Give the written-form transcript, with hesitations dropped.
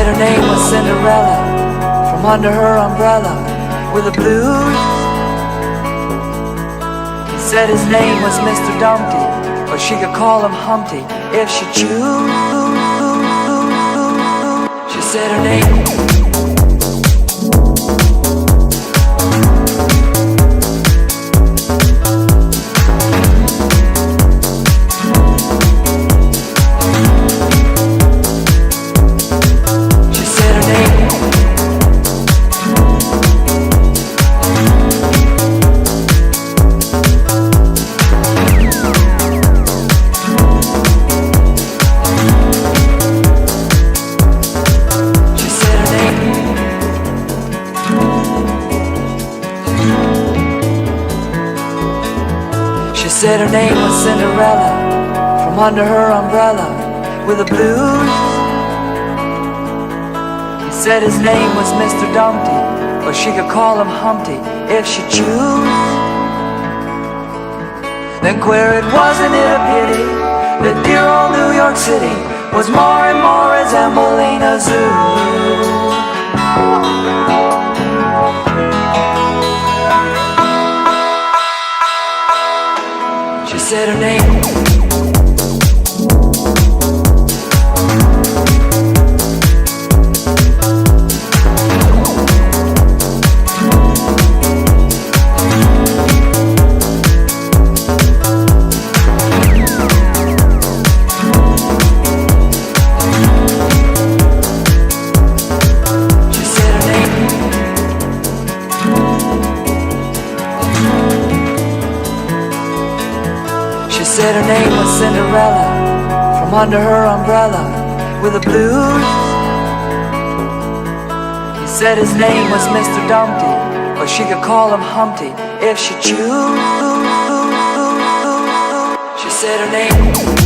said her name was Cinderella. From under her umbrella with the blues. He said his name was Mr. Dumpty, but she could call him Humpty if she choose. She said her name. Said her name was Cinderella. From under her umbrella with the blues. He said his name was Mr. Dumpty, but she could call him Humpty if she choose. Then queer it wasn't it a pity that dear old New York City was more and more resembling a zoo. She said her name. Said her name was Cinderella. From under her umbrella with the blues. He said his name was Mr. Dumpty, but she could call him Humpty if she choose. She said her name.